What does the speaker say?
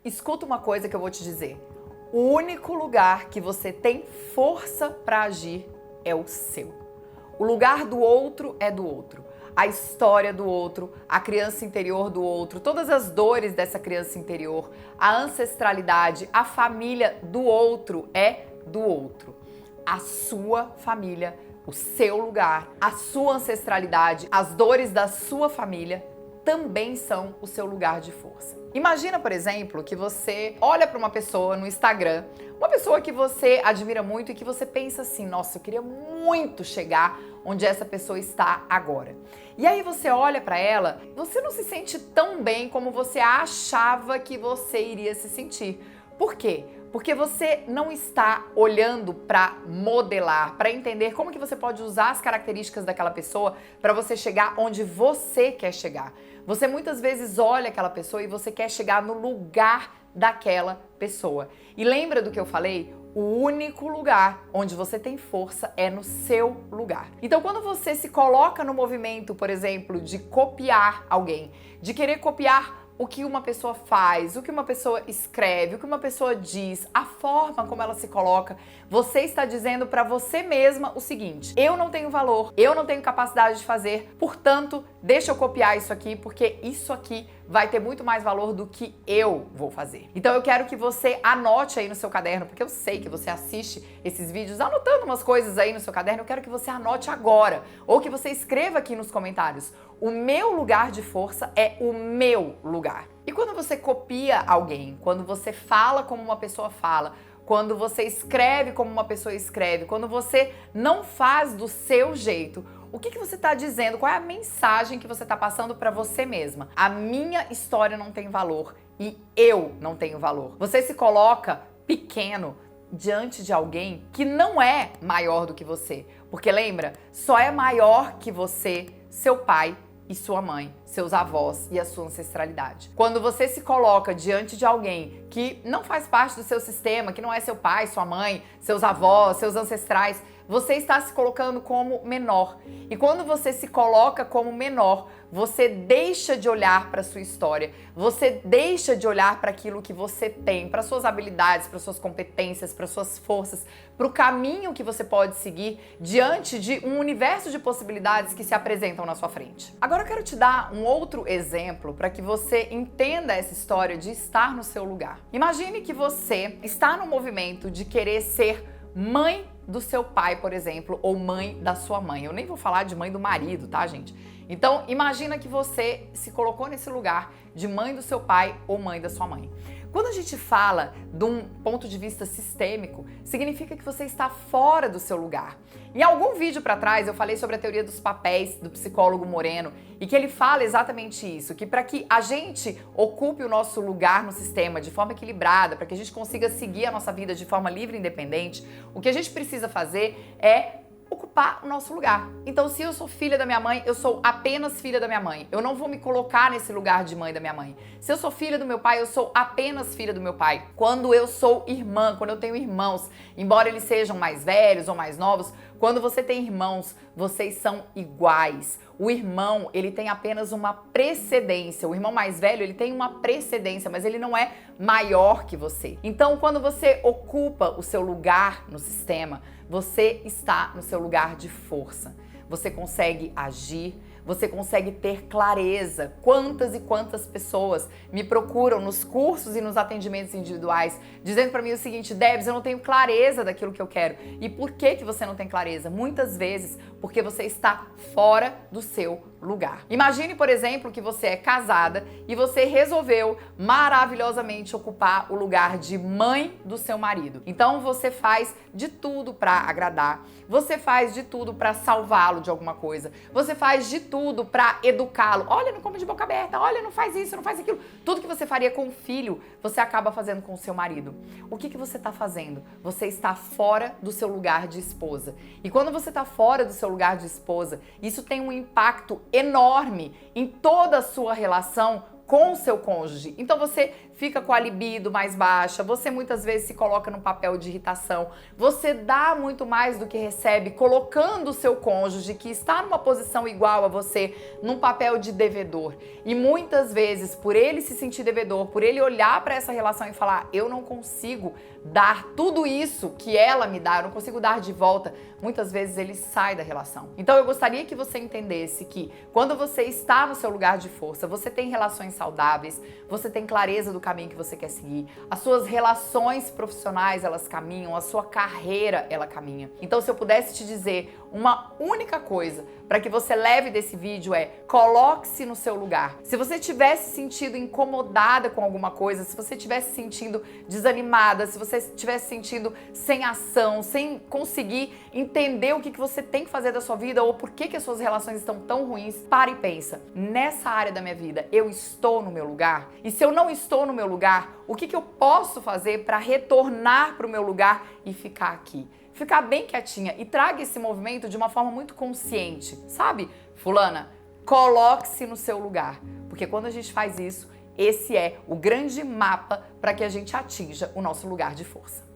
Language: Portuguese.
Escuta uma coisa que eu vou te dizer. O único lugar que você tem força para agir é o seu. O lugar do outro é do outro. A história do outro, a criança interior do outro, todas as dores dessa criança interior, a ancestralidade, a família do outro é do outro. A sua família, o seu lugar, a sua ancestralidade, as dores da sua família também são o seu lugar de força. Imagina, por exemplo, que você olha para uma pessoa no Instagram, uma pessoa que você admira muito e que você pensa assim, nossa, eu queria muito chegar onde essa pessoa está agora. E aí você olha para ela, você não se sente tão bem como você achava que você iria se sentir. Por quê? Porque você não está olhando para modelar, para entender como que você pode usar as características daquela pessoa para você chegar onde você quer chegar. Você muitas vezes olha aquela pessoa e você quer chegar no lugar daquela pessoa. E lembra do que eu falei? O único lugar onde você tem força é no seu lugar. Então, quando você se coloca no movimento, por exemplo, de copiar alguém, de querer copiar o que uma pessoa faz, o que uma pessoa escreve, o que uma pessoa diz, a forma como ela se coloca, você está dizendo para você mesma o seguinte: eu não tenho valor, eu não tenho capacidade de fazer, portanto, deixa eu copiar isso aqui, porque isso aqui vai ter muito mais valor do que eu vou fazer. Então eu quero que você anote aí no seu caderno, porque eu sei que você assiste esses vídeos anotando umas coisas aí no seu caderno, eu quero que você anote agora, ou que você escreva aqui nos comentários: o meu lugar de força é o meu lugar. E quando você copia alguém, quando você fala como uma pessoa fala, quando você escreve como uma pessoa escreve, quando você não faz do seu jeito, o que você está dizendo? Qual é a mensagem que você está passando para você mesma? A minha história não tem valor e eu não tenho valor. Você se coloca pequeno diante de alguém que não é maior do que você. Porque lembra, só é maior que você seu pai e sua mãe, seus avós e a sua ancestralidade. Quando você se coloca diante de alguém que não faz parte do seu sistema, que não é seu pai, sua mãe, seus avós, seus ancestrais, você está se colocando como menor. E quando você se coloca como menor, você deixa de olhar para a sua história, você deixa de olhar para aquilo que você tem, para suas habilidades, para suas competências, para suas forças, para o caminho que você pode seguir diante de um universo de possibilidades que se apresentam na sua frente. Agora eu quero te dar um outro exemplo para que você entenda essa história de estar no seu lugar. Imagine que você está no movimento de querer ser mãe do seu pai, por exemplo, ou mãe da sua mãe. Eu nem vou falar de mãe do marido, tá, gente? Então, imagina que você se colocou nesse lugar de mãe do seu pai ou mãe da sua mãe. Quando a gente fala de um ponto de vista sistêmico, significa que você está fora do seu lugar. Em algum vídeo para trás eu falei sobre a teoria dos papéis do psicólogo Moreno e que ele fala exatamente isso, que para que a gente ocupe o nosso lugar no sistema de forma equilibrada, para que a gente consiga seguir a nossa vida de forma livre e independente, o que a gente precisa fazer é ocupar o nosso lugar. Então, se eu sou filha da minha mãe, eu sou apenas filha da minha mãe. Eu não vou me colocar nesse lugar de mãe da minha mãe. Se eu sou filha do meu pai, eu sou apenas filha do meu pai. Quando eu sou irmã, quando eu tenho irmãos, embora eles sejam mais velhos ou mais novos, quando você tem irmãos, vocês são iguais. O irmão, ele tem apenas uma precedência. O irmão mais velho, ele tem uma precedência, mas ele não é maior que você. Então, quando você ocupa o seu lugar no sistema, você está no seu lugar de força. Você consegue agir, você consegue ter clareza. Quantas e quantas pessoas me procuram nos cursos e nos atendimentos individuais dizendo para mim o seguinte: Debs, eu não tenho clareza daquilo que eu quero. E por que você não tem clareza? Muitas vezes porque você está fora do seu lugar. Imagine, por exemplo, que você é casada e você resolveu maravilhosamente ocupar o lugar de mãe do seu marido. Então você faz de tudo para agradar, você faz de tudo para salvá-lo de alguma coisa, você faz de tudo para educá-lo. Olha, não come de boca aberta, olha, não faz isso, não faz aquilo. Tudo que você faria com o filho, você acaba fazendo com o seu marido. O que você está fazendo? Você está fora do seu lugar de esposa. E quando você está fora do seu lugar de esposa, isso tem um impacto enorme em toda a sua relação com o seu cônjuge. Então você fica com a libido mais baixa, você muitas vezes se coloca num papel de irritação, você dá muito mais do que recebe, colocando o seu cônjuge, que está numa posição igual a você, num papel de devedor. E muitas vezes, por ele se sentir devedor, por ele olhar para essa relação e falar, eu não consigo dar tudo isso que ela me dá, eu não consigo dar de volta, muitas vezes ele sai da relação. Então eu gostaria que você entendesse que quando você está no seu lugar de força, você tem relações saudáveis, você tem clareza do caminho que você quer seguir, as suas relações profissionais, elas caminham, a sua carreira, ela caminha. Então se eu pudesse te dizer uma única coisa para que você leve desse vídeo é, coloque-se no seu lugar. Se você tivesse sentido incomodada com alguma coisa, se você tivesse sentindo desanimada, se você estivesse sentindo sem ação, sem conseguir entender o que você tem que fazer da sua vida ou por que as suas relações estão tão ruins, para e pensa, nessa área da minha vida, eu estou no meu lugar? E se eu não estou no meu lugar, o que eu posso fazer para retornar para o meu lugar e ficar aqui? Ficar bem quietinha e traga esse movimento de uma forma muito consciente, sabe? Fulana, coloque-se no seu lugar, porque quando a gente faz isso, esse é o grande mapa para que a gente atinja o nosso lugar de força.